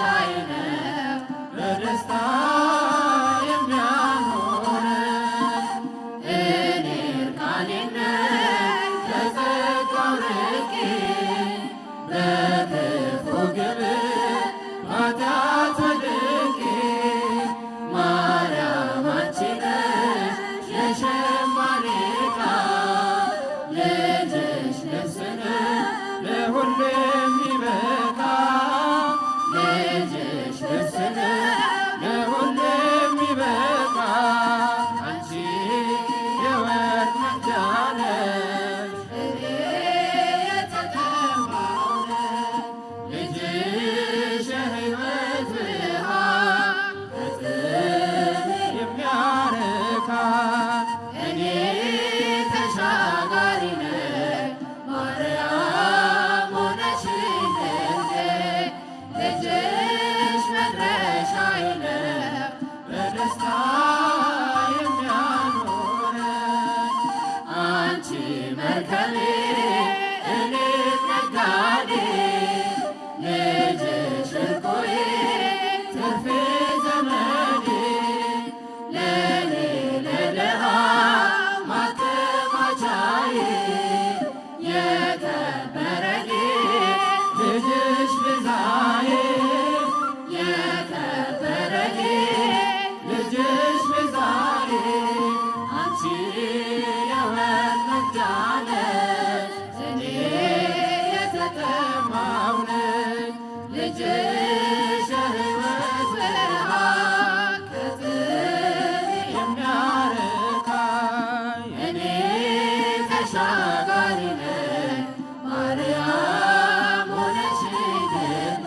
መድረሻዬ ነው በደስታ የሚያኖረኝ እኔ እርቃኔን ነኝ ከጸጋው ርቄ በክፉ ግብር ኃጢአት ወድቄ ማርያም አንቺ ነሽ የሸማኔ ዕቃ ልጅሽ ልብስ ነው ለሁሉ የሚበቃ ልጅሽ ልብስ ነው ለሁሉ የሚበቃ አንቺ የወርቅ መቅጃ ነሽ እኔ የተጠማሁ ነኝ ልጅሽ የሕይወት ብርሃን ከጥም የሚያረካ እኔ ተሻጋሪ ነኝ ማርያም ሆነሽልኝ ልጅሽ መድረሻዬ ነው በደስታ የሚያኖረኝ አንቺ መርከቤ እኔ ነጋዴ ልጅሽ ዕርቁዬ ትርፌ ዘመዴ ለኔ ለድሃ ማከማቻዬ የከበረልኝ ልጅሽ ብዛዬ የከበረልኝ ልጅሽ ብዛዬ አንቺ የወርቅ መቅጃ ነሽ እኔ የተጠማሁ ነኝ ልጅሽ የሕይወት ብርሃን ከጥም የሚያረካኝ እኔ ተሻጋሪ ነኝ ማርያም ሆነሽልኝ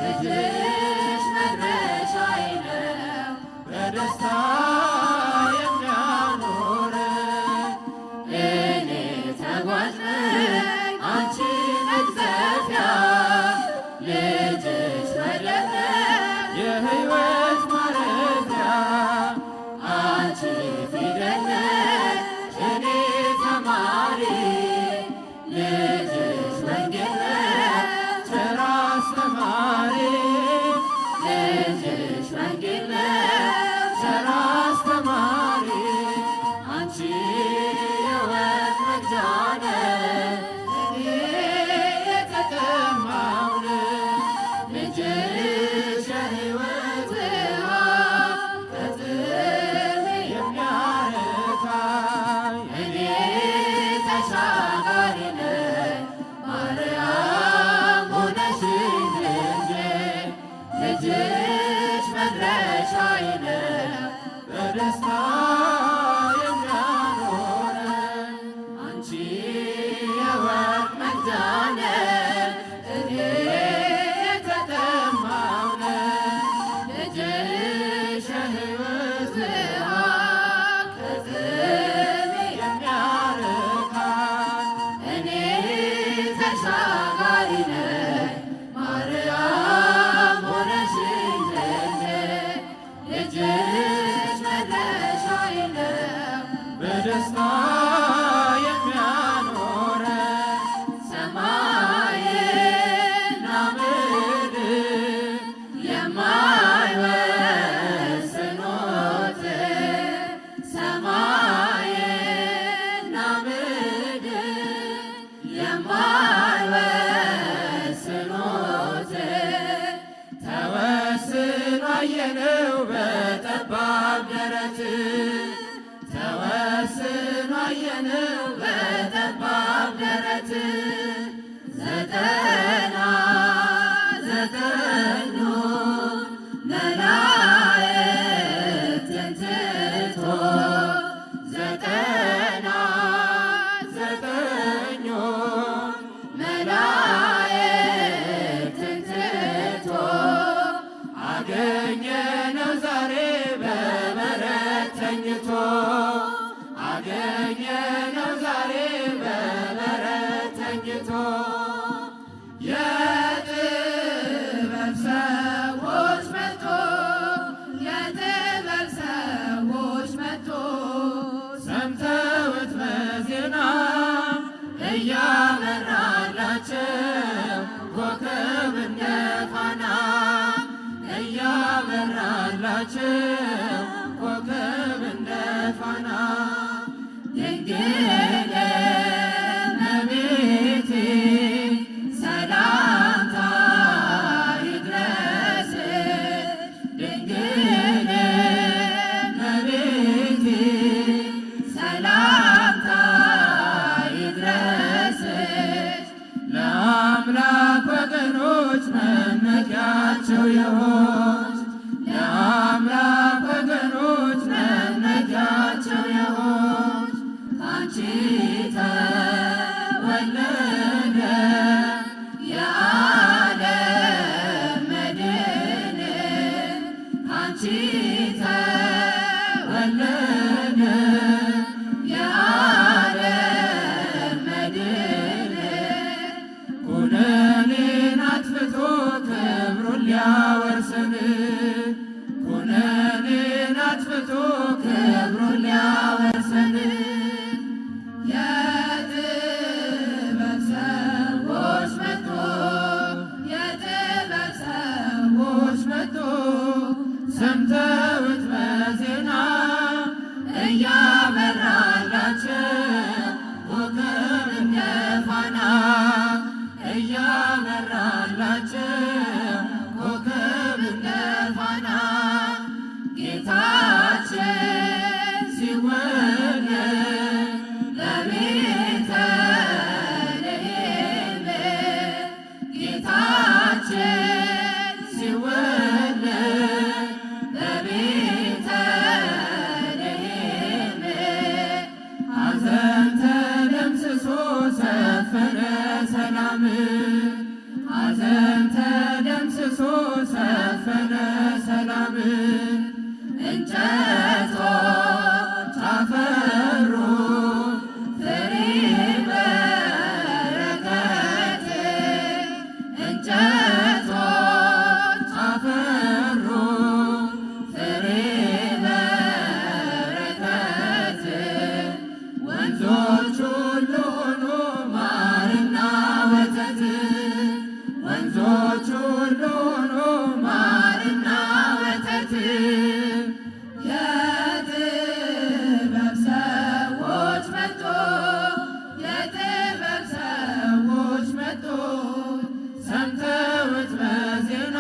ልጅሽ መድረሻዬ ነው በደስታ የሚያኖረኝ እኔ ተጓዥ ነኝ አንቺ መቅዘፊያ ልጅሽ ወደብ ነሽ የሕይወት ማረፊያ አንቺ ፊደል ነሽ እኔ ተማሪ ልጅሽ ወንጌል ነሽ ቸር አስተማሪ ልጅሽ ወንጌል ነሽ ቸር አስተማሪ አንቺ የወርቅ መቅጃ ነሽ እኔ የተጠማሁ ነኝ ልጅሽ የሕይወት ብርሃን ከጥም የሚያረካኝ እኔ ተሻጋሪ ነኝ ማርያም ሆነሽልኝ ልጅሽ መድረሻዬ ነው በደስታ የሚያኖረኝ አንቺ የወርቅ መቅጃ ነሽ እኔ የተጠማሁ ነኝ ልጅሽ የሕይወት ብርሃን ከጥም የሚያረካኝ እኔ ተሻጋሪ ነኝ ማርያም ሆነሽልኝ ልጅሽ መድረሻዬ ነው በደስታ የሚያኖረኝ ሰማይና ምድር የማይወስኑት ሰማይና ምድር የማይወስኑት ተወስኖ አየነው በጠባብ ደረት ተወስኖ አየነው በጠባብ ደረት ዘጠና ዘጠኙ መላእክትን ትቶ ዘጠና ዘጠኙ መላእክትን ትቶ አገኘነው ዛሬ በበረት ተኝቶ አገኘነው ዛሬ በበረት ተኝቶ የጥበብ ሰዎች መጥቶ የጥበብ ሰዎች መጥቶ ሰምተውት በዜና እያበራላቸው ኮከብ እንደ ፋና እያበራላቸው ኮከብ እንደ ፋና ድንግል እመቤቴ ሰላምታ ይድረስሽ ድንግል እመቤቴ ሰላምታ ይድረስሽ ለአምላክ ወገኖች መመኪያቸው የሆንሽ ለአምላክ ወገኖች መመኪያቸው የሆንሽ ካንቺ ተወለደ የዓለም መድን ካንቺ ተወለደ የዓለም መድን ኩነኔን አጥፍቶ ክብሩን ሊያወርሰን ኩነኔን አጥፍቶ ክብሩን ሊያወርሰን የጥበብ ሰዎች መጡ የጥበብ ሰዎች መጡ ሰምተውት በዜና እያበራላቸው ኮከብ እንደ ፋና እያበራላቸው ኮከብ እንደ ፋና ጌታችን ሲወለድ ለቤተልሔም ጌታችን ሲወለድ ለቤተልሔም ሐዘን ተደምስሶ ሰፈነ ሰላም ሐዘን ተደምስሶ ሰፈነ ሰላም እንጨቶች አፈሩ ፍሬ በረከት እንጨቶች አፈሩ ፍሬ በረከት ወንዞች ሁሉ ሆኑ ማርና ወተት ወንዞች ሁሉ ሆኑ ማርና ወተት የጥበብ ሰዎች መጡ የጥበብ ሰዎች መጡ ሰምተውት በዜና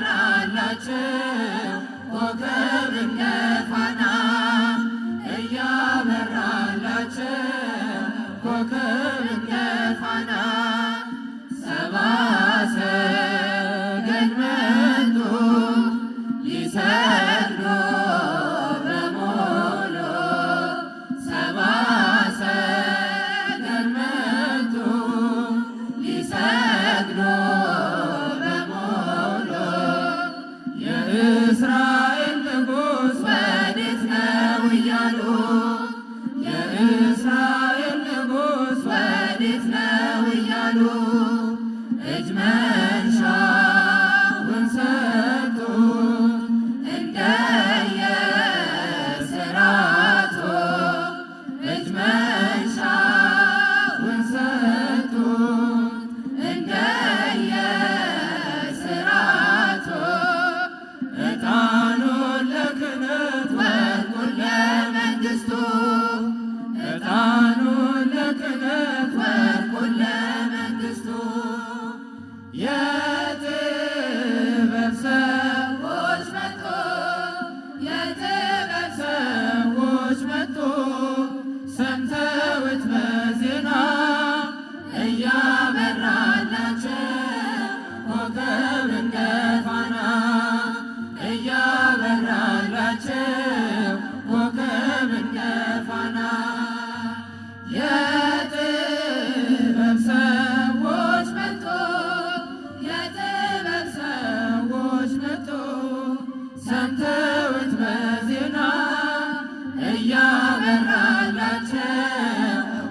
እያበራላቸው ኮከብ እንደ ፋና እያበራላቸው ኮከብ እንደ ፋና ሰብአ ሰገል መጡ ሊሰግዱ በሙሉ ሰብአ ሰገል መጡ ሊሰግዱ በሙሉ የእስራኤል ንጉሥ ወዴት ነው እያሉ የእስራኤል ንጉሥ ወዴት ነው እያሉ እጅ መንሻውን ሰጡ እንደየሥርዓቱ እጅ መንሻውን ሰጡ እንደየሥርዓቱ ዕጣኑን ለክህነት ወርቁን ለመንግሥቱ ዕጣኑን ለክህነት ወርቁን ለመንግሥቱ የጥበብ ሰዎች መጡ የጥበብ ሰዎች መጡ ሰምተውት በዜና እያበራላቸው ኮከብ እንደ ፋና እያበራላቸው ኮከብ እንደ ፋና የጥበብ ሰዎች መጡ የጥበብ ሰዎች መጡ ሰምተውት በዜና እያበራላቸው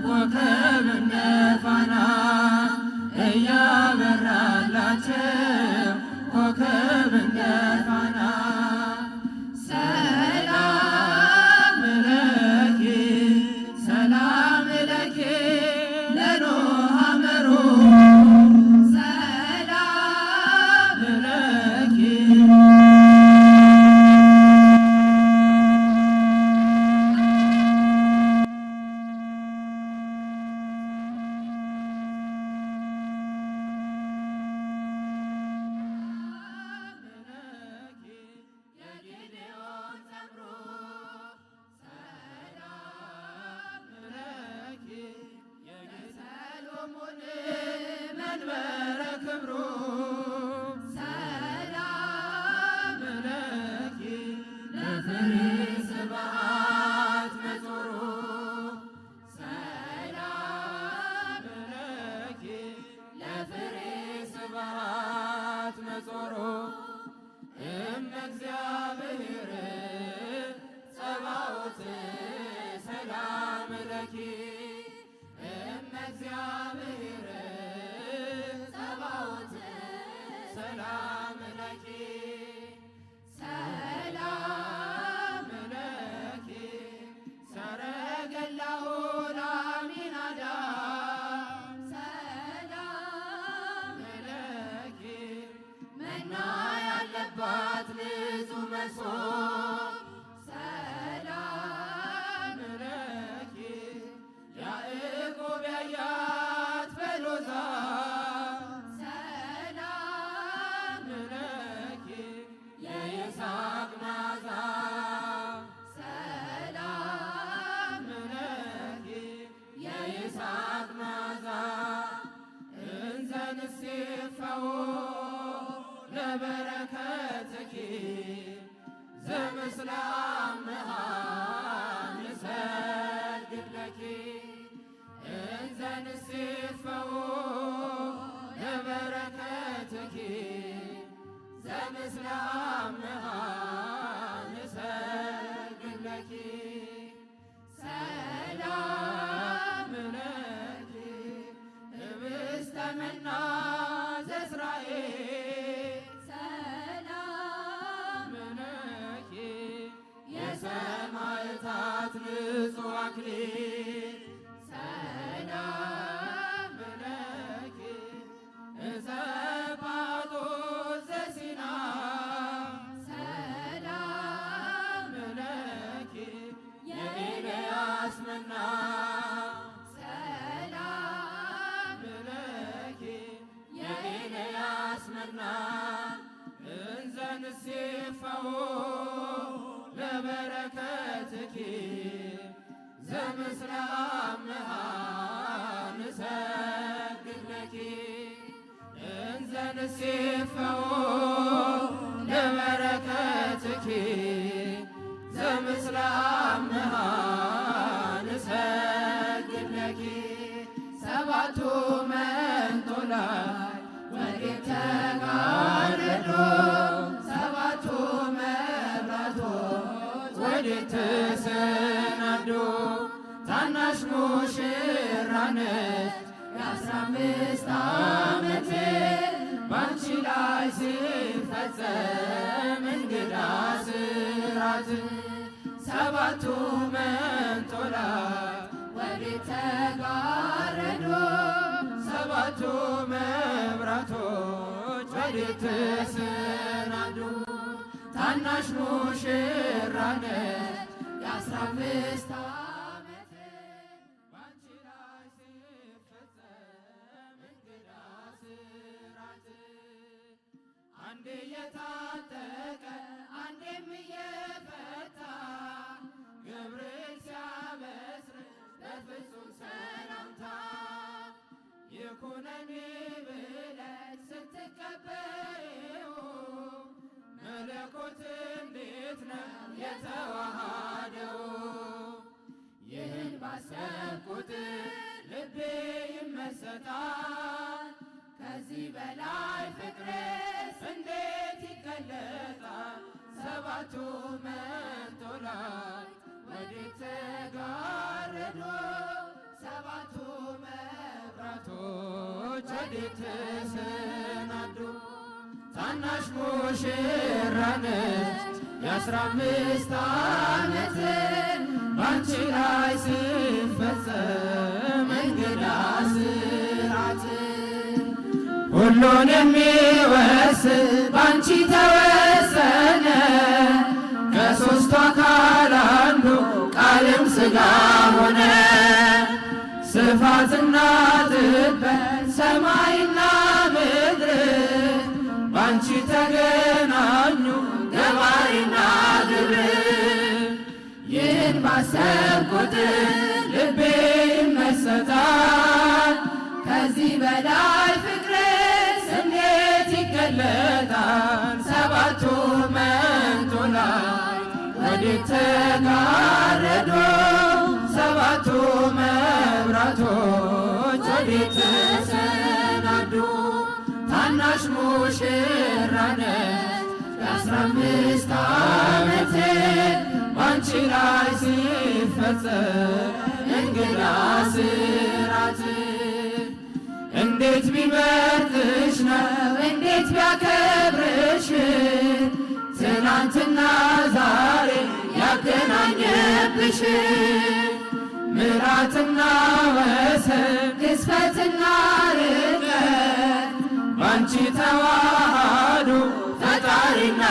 ኮከብ እንደ ፋና እያበራላቸው ኮከብ እግዚአብሔር ጸባኦት ሰላም ለኪ ሰላም ለኪ ሰረገላሁ ለአሚናዳብ ሰላም ለኪ መና ያለባት ንጹሕ መሶብ ሰላም ለኪ ያዕቆብ ያያት በሎዛ ሰላም ለኪ የይስሐቅ መዓዛ ሰላም ለኪ የይስሐቅ መዓዛ እንዘ ንሴፈዎ ለበረከትኪ ዘምስለ አምሃ ንሰግድ ለኪ እንዘ ንሴፈዎ ለበረከትኪ ዘምስለ አምሃ ንሰግድ ለኪ ሰላም ለኪ ህብስተ መና ዘእስራኤል ሰላም ለኪ የሰማዕታት ንጹሕ አክሊል ሰላም ለኪ እፀጳጦስ ዘሲና ሰላም ለኪ የኤልያስ መና ሰላም ለኪ የኤልያስ መና እንዘ ንሴፈዎ ለበረከትኪ ዘምስለ አምሃ ንሰግድ ለኪ እንዘ ንሴፈዎ ለበረከትኪ ዘምስለ አምሃ ንሰግድ ለኪ ሰባቱ መንጦላዕት ወዴት ተጋረዱ ሰባቱ መብራቶች ወዴት ተሰናዱ ታናሽ ሙሽራ ነች የ15 ዓመት ባንቺ ላይ ሲፈጸም እንግዳ ስራት ሰባቱ መንጦላዕት ወዴት ተጋረዱ ሰባቱ መብራቶች ወዴት ተሰናዱ ታናሽ ሙሽራ ነች የ15 ዓመት ባንቺ ላይ ሲፈጸም እንግዳ ስራት አንዴ የታጠቀ አንዴም እየፈታ ገብርኤል ሲያበስር በፍጹም ሰላምታ ይኩነኒ ብለሽ ስትቀበይው መለኮት እንዴት ነው የተዋሃደው ይህን ባሰብኩት ልቤ ይመሰጣል ከዚህ በላይ ፍቅርስ እንዴት ይገለጣል ሰባቱ መንጦላዕት ወዴት ተጋረዱ ሰባቱ መብራቶች ወዴት ተሰናዱ ታናሽ ሙሽራ ነች የ15 ዓመት ባንቺ ላይ ሲፈጸም እንግዳ ስራት ሁሉን የሚወስን ባንቺ ተወሰነ ከሦስቱ አካል አንዱ ቃልም ሥጋ ሆነ ስፋትና ጥበት ሰማይና ምድር ባንቺ ተገናኙ ገባሪና ግብር ይህን ባሰብኩት ልቤ ይመሰጣል ከዚህ በላይ ፍቅርስ እንዴት ይገለጣል ሰባቱ መንጦላዕት ወዴት ተጋረዱ ሰባቱ መብራቶች ወዴት ተሰናዱ ታናሽ ሙሽራ ነች የ15 ዓመት ባንቺ ላይ ሲፈጸም እንግዳ ስራት እንዴት ቢመርጥሽ ነው እንዴት ቢያከብርሽ ትናንትና ዛሬ ያገናኘብሽ ምሕረትና ወሰን ግዝፈትና ርቀት ባንቺ ተዋሃዱ ፈጣሪና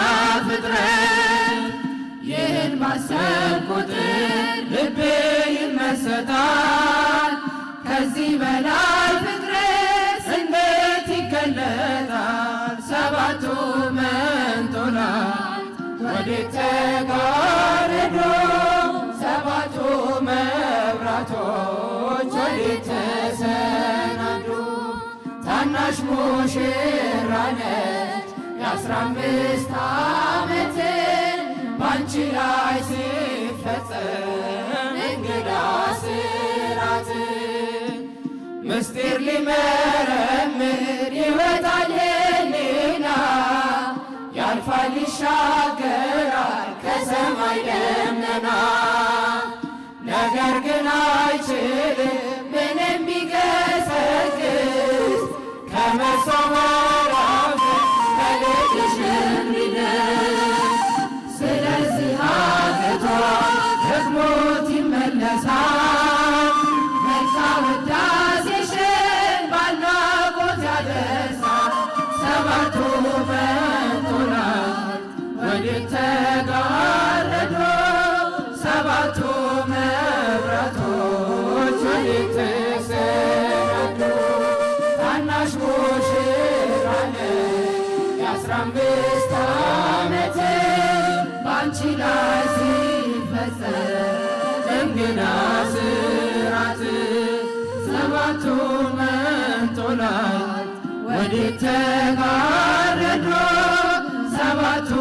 ፍጥረት ይህን ባሰብ ቁጥር ልቤ ይመሰጣል ከዚህ በላይ ፍቅርስ እንዴት ይገለጣል ሰባቱ መንጦላዕት ወዴት ተጋረዱ ሰባቱ መብራቶች ወዴት ተሰናዱ ታናሽ ሙሽራ ነች የ15 ዓመት ባንቺ ላይ ሲፈጸም እንግዳ ስራት ምስጢር ሊመረምር ይወጣል ሕሊና ያልፋል ይሻገራል ከሰማይ ደመና ነገር ግን አይችልም ምንም ቢገሰግስ ከመሰወሪያው ከልጅሽ እንዲደርስ ስለዚህ አቅቶት ደግሞት ይመለሳል መልካ ውዳሴሽን ባድናቆት ያደርሳል ሰባቱ መንጦላዕት ወዴት ተጋረዱ ሰባቱ መብራቶች ወዴት ተሰናዱ ታናሽ ሙሽራ ነች የ15 ዓመት ባንቺ ላይ ሲፈጸም እንግዳ ስራት ሰባቱ መንጦላዕት ወዴት ተጋረዱ ሰባቱ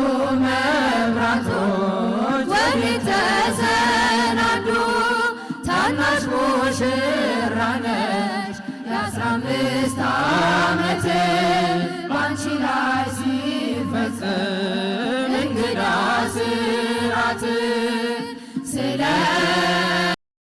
መብራቶች ወዴት ተሰናዱ ታናሽ ሙሽራ ነች የ15 ዓመት ባንቺ ላይ ሲፈጸም እንግዳ ስራት